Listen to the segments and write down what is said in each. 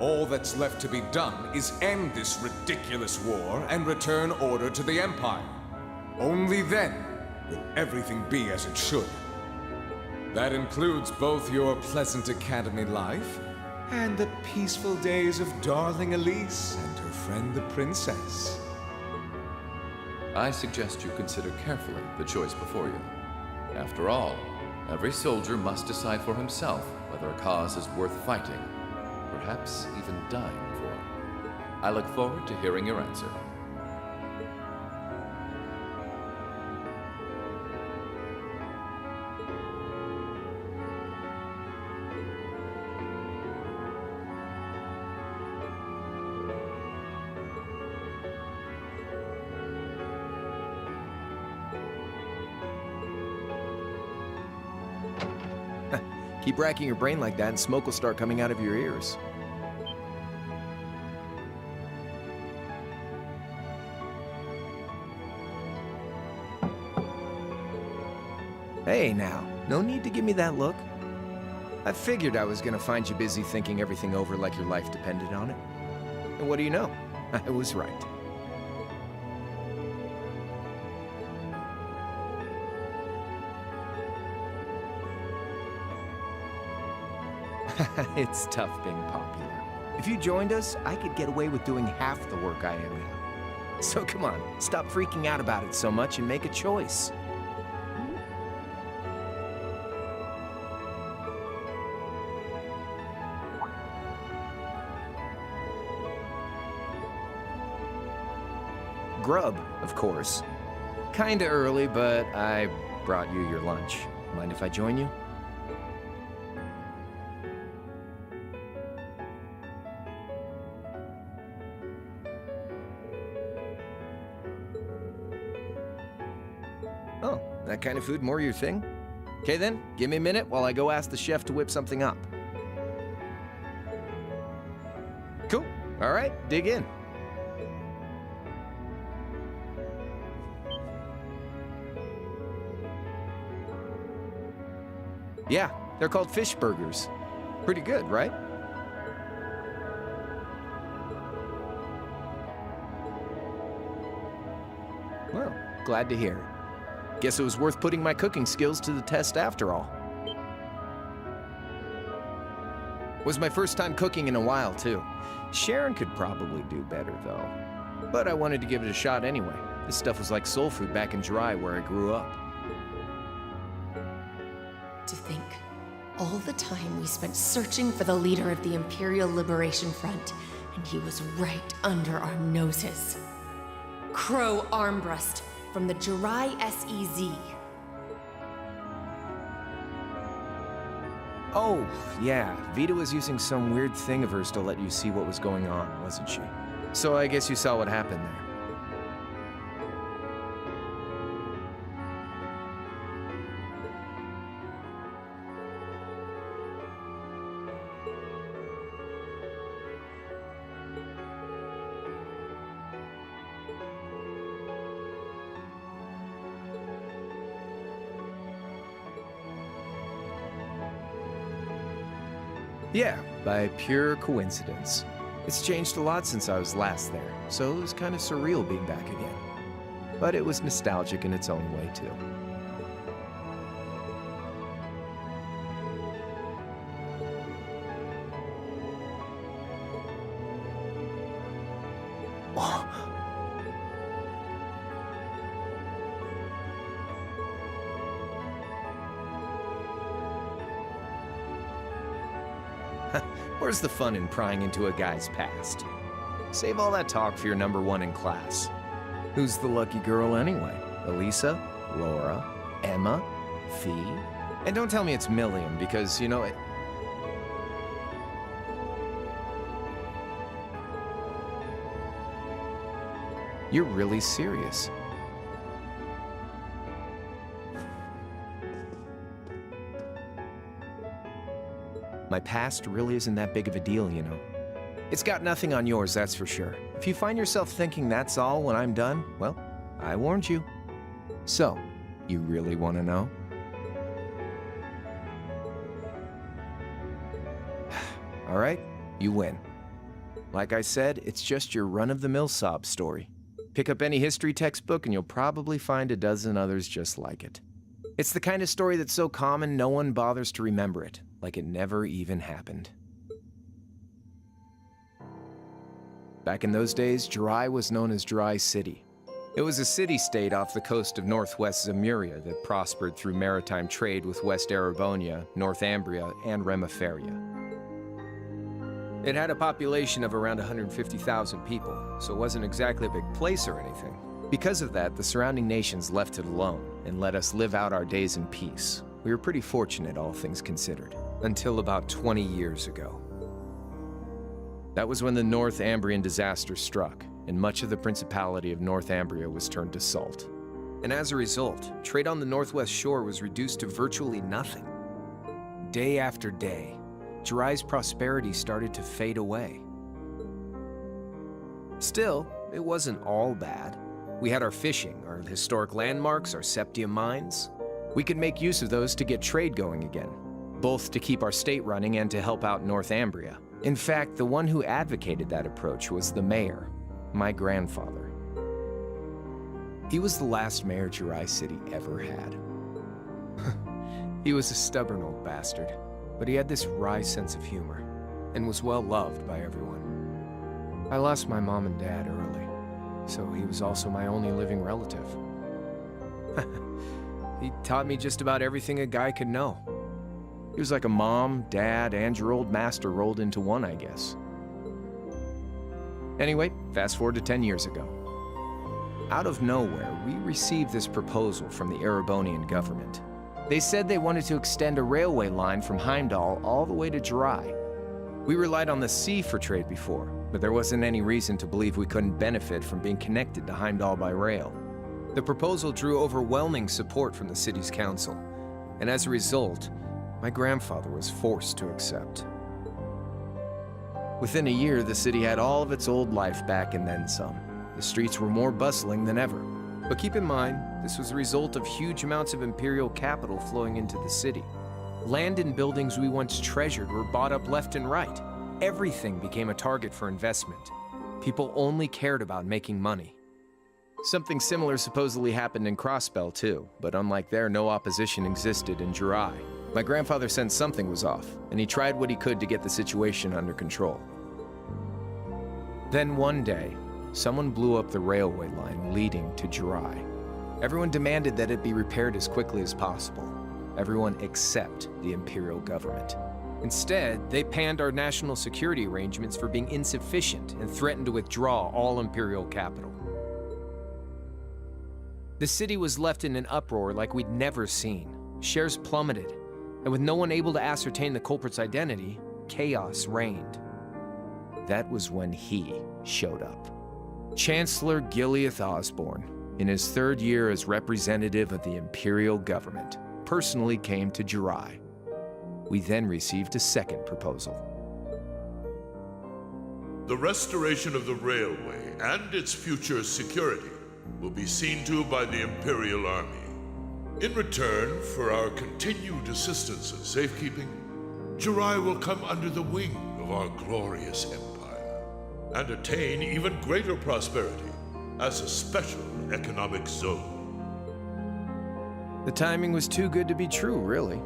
All that's left to be done is end this ridiculous war and return order to the Empire. Only then will everything be as it should. That includes both your pleasant academy life and the peaceful days of darling Elise and her friend the princess. I suggest you consider carefully the choice before you. After all, every soldier must decide for himself whether a cause is worth fighting, perhaps even dying for. I look forward to hearing your answer. Keep racking your brain like that and smoke will start coming out of your ears. Hey now, no need to give me that look. I figured I was gonna find you busy thinking everything over like your life depended on it. And what do you know? I was right. It's tough being popular. If you joined us, I could get away with doing half the work I am now. So come on, stop freaking out about it so much and make a choice. Grub, of course. Kinda early, but I brought you your lunch. Mind if I join you? Oh, that kind of food more your thing? Okay then, give me a minute while I go ask the chef to whip something up. Cool. All right, dig in. Yeah, they're called fish burgers. Pretty good, right? Well, glad to hear it. Guess it was worth putting my cooking skills to the test after all. Was my first time cooking in a while, too. Sharon could probably do better, though. But I wanted to give it a shot anyway. This stuff was like soul food back in Dry, where I grew up. To think, all the time we spent searching for the leader of the Imperial Liberation Front, and he was right under our noses. Crow Armbrust from the Jirai SEZ. Oh, yeah. Vita was using some weird thing of hers to let you see what was going on, wasn't she? So I guess you saw what happened there. Yeah, by pure coincidence. It's changed a lot since I was last there, so it was kind of surreal being back again. But it was nostalgic in its own way, too. Oh. Where's the fun in prying into a guy's past? Save all that talk for your number one in class. Who's the lucky girl anyway? Elisa? Laura? Emma? Fee? And don't tell me it's Milliam, because, you know, it... You're really serious. My past really isn't that big of a deal, you know. It's got nothing on yours, that's for sure. If you find yourself thinking that's all when I'm done, well, I warned you. So, you really want to know? All right, you win. Like I said, it's just your run-of-the-mill sob story. Pick up any history textbook and you'll probably find a dozen others just like it. It's the kind of story that's so common no one bothers to remember it, like it never even happened. Back in those days, Jirai was known as Jirai City. It was a city-state off the coast of northwest Zemuria that prospered through maritime trade with West Erebonia, Northumbria, and Remiferia. It had a population of around 150,000 people, so it wasn't exactly a big place or anything. Because of that, the surrounding nations left it alone and let us live out our days in peace. We were pretty fortunate, all things considered, until about 20 years ago. That was when the Northumbrian disaster struck, and much of the Principality of Northumbria was turned to salt. And as a result, trade on the northwest shore was reduced to virtually nothing. Day after day, Jirai's prosperity started to fade away. Still, it wasn't all bad. We had our fishing, our historic landmarks, our septium mines. We could make use of those to get trade going again, both to keep our state running and to help out Northumbria. In fact, the one who advocated that approach was the mayor, my grandfather. He was the last mayor Jirai City ever had. He was a stubborn old bastard, but he had this wry sense of humor and was well loved by everyone. I lost my mom and dad early, so he was also my only living relative. He taught me just about everything a guy could know. He was like a mom, dad, and your old master rolled into one, I guess. Anyway, fast forward to 10 years ago. Out of nowhere, we received this proposal from the Erebonian government. They said they wanted to extend a railway line from Heimdall all the way to Jirai. We relied on the sea for trade before, but there wasn't any reason to believe we couldn't benefit from being connected to Heimdall by rail. The proposal drew overwhelming support from the city's council, and as a result, my grandfather was forced to accept. Within a year, the city had all of its old life back and then some. The streets were more bustling than ever. But keep in mind, this was a result of huge amounts of imperial capital flowing into the city. Land and buildings we once treasured were bought up left and right. Everything became a target for investment. People only cared about making money. Something similar supposedly happened in Crossbell too, but unlike there, no opposition existed in Jirai. My grandfather sensed something was off, and he tried what he could to get the situation under control. Then one day, someone blew up the railway line leading to Jirai. Everyone demanded that it be repaired as quickly as possible. Everyone except the imperial government. Instead, they panned our national security arrangements for being insufficient and threatened to withdraw all imperial capital. The city was left in an uproar like we'd never seen. Shares plummeted, and with no one able to ascertain the culprit's identity, chaos reigned. That was when he showed up. Chancellor Gileath Osborne, in his third year as representative of the imperial government, personally came to Jirai. We then received a second proposal. The restoration of the railway and its future security will be seen to by the Imperial Army. In return for our continued assistance in safekeeping, Jirai will come under the wing of our glorious empire and attain even greater prosperity as a special economic zone. The timing was too good to be true, really.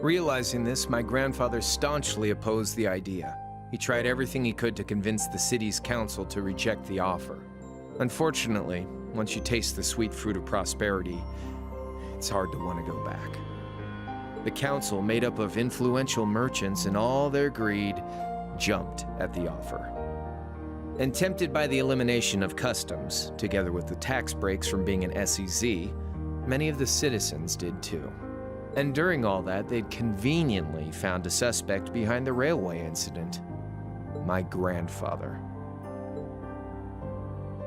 Realizing this, my grandfather staunchly opposed the idea. He tried everything he could to convince the city's council to reject the offer. Unfortunately, once you taste the sweet fruit of prosperity, it's hard to want to go back. The council, made up of influential merchants and all their greed, jumped at the offer. And tempted by the elimination of customs, together with the tax breaks from being an SEZ, many of the citizens did too. And during all that, they'd conveniently found a suspect behind the railway incident. My grandfather.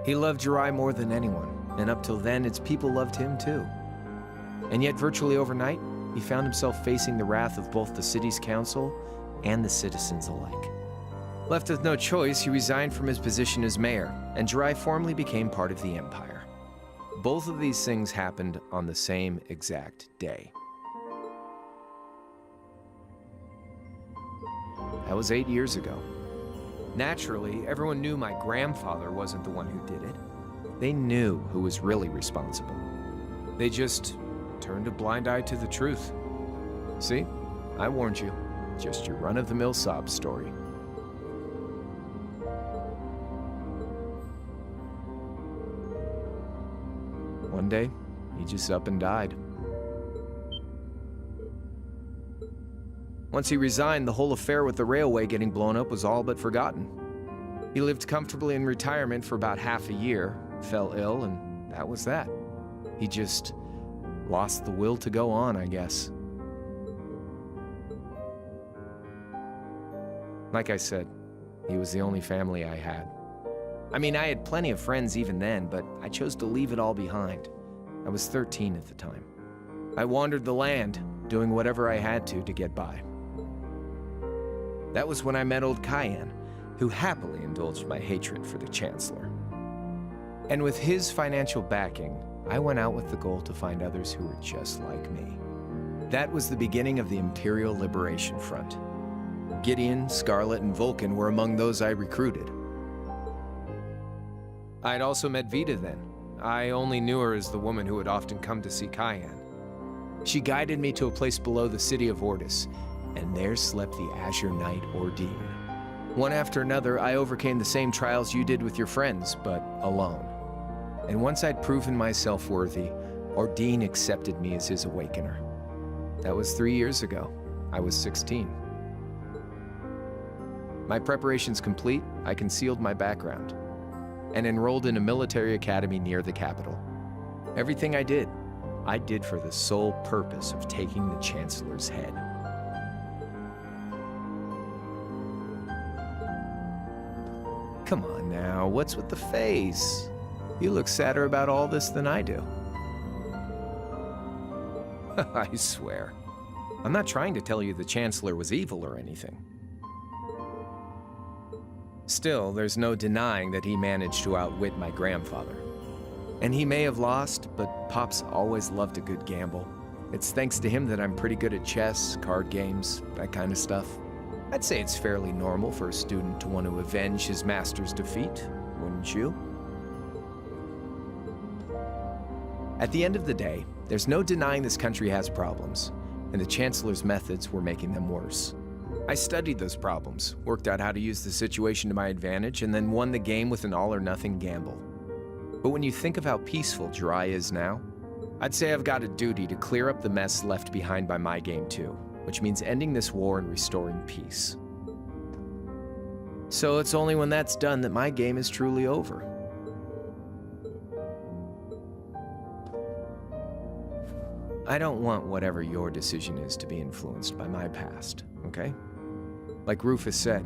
He loved Jirai more than anyone, and up till then, its people loved him too. And yet, virtually overnight, he found himself facing the wrath of both the city's council and the citizens alike. Left with no choice, he resigned from his position as mayor, and Jirai formally became part of the empire. Both of these things happened on the same exact day. That was 8 years ago. Naturally, everyone knew my grandfather wasn't the one who did it. They knew who was really responsible. They just turned a blind eye to the truth. See? I warned you. Just your run-of-the-mill sob story. One day, he just up and died. Once he resigned, the whole affair with the railway getting blown up was all but forgotten. He lived comfortably in retirement for about half a year, fell ill, and that was that. He just lost the will to go on, I guess. Like I said, he was the only family I had. I mean, I had plenty of friends even then, but I chose to leave it all behind. I was 13 at the time. I wandered the land, doing whatever I had to get by. That was when I met old Cayenne, who happily indulged my hatred for the Chancellor. And with his financial backing, I went out with the goal to find others who were just like me. That was the beginning of the Imperial Liberation Front. Gideon, Scarlet, and Vulcan were among those I recruited. I'd also met Vita then. I only knew her as the woman who would often come to see Cayenne. She guided me to a place below the city of Ortis, and there slept the Azure Knight Ordine. One after another, I overcame the same trials you did with your friends, but alone. And once I'd proven myself worthy, Ordine accepted me as his awakener. That was 3 years ago. I was 16. My preparations complete, I concealed my background and enrolled in a military academy near the capital. Everything I did for the sole purpose of taking the Chancellor's head. Come on now, what's with the face? You look sadder about all this than I do. I swear. I'm not trying to tell you the Chancellor was evil or anything. Still, there's no denying that he managed to outwit my grandfather. And he may have lost, but Pop's always loved a good gamble. It's thanks to him that I'm pretty good at chess, card games, that kind of stuff. I'd say it's fairly normal for a student to want to avenge his master's defeat, wouldn't you? At the end of the day, there's no denying this country has problems, and the Chancellor's methods were making them worse. I studied those problems, worked out how to use the situation to my advantage, and then won the game with an all-or-nothing gamble. But when you think of how peaceful Jirai is now, I'd say I've got a duty to clear up the mess left behind by my game too, which means ending this war and restoring peace. So it's only when that's done that my game is truly over. I don't want whatever your decision is to be influenced by my past, okay? Like Rufus said,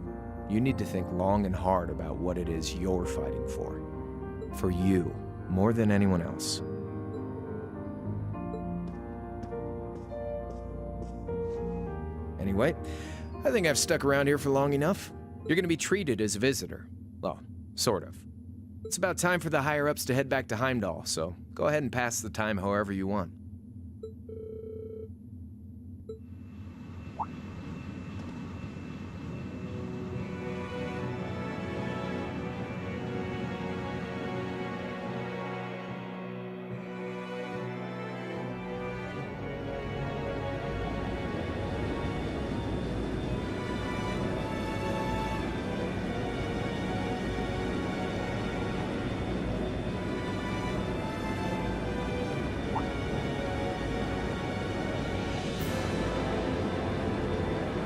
you need to think long and hard about what it is you're fighting for. For you, more than anyone else. Anyway, I think I've stuck around here for long enough. You're gonna be treated as a visitor. Well, sort of. It's about time for the higher-ups to head back to Heimdall, so go ahead and pass the time however you want.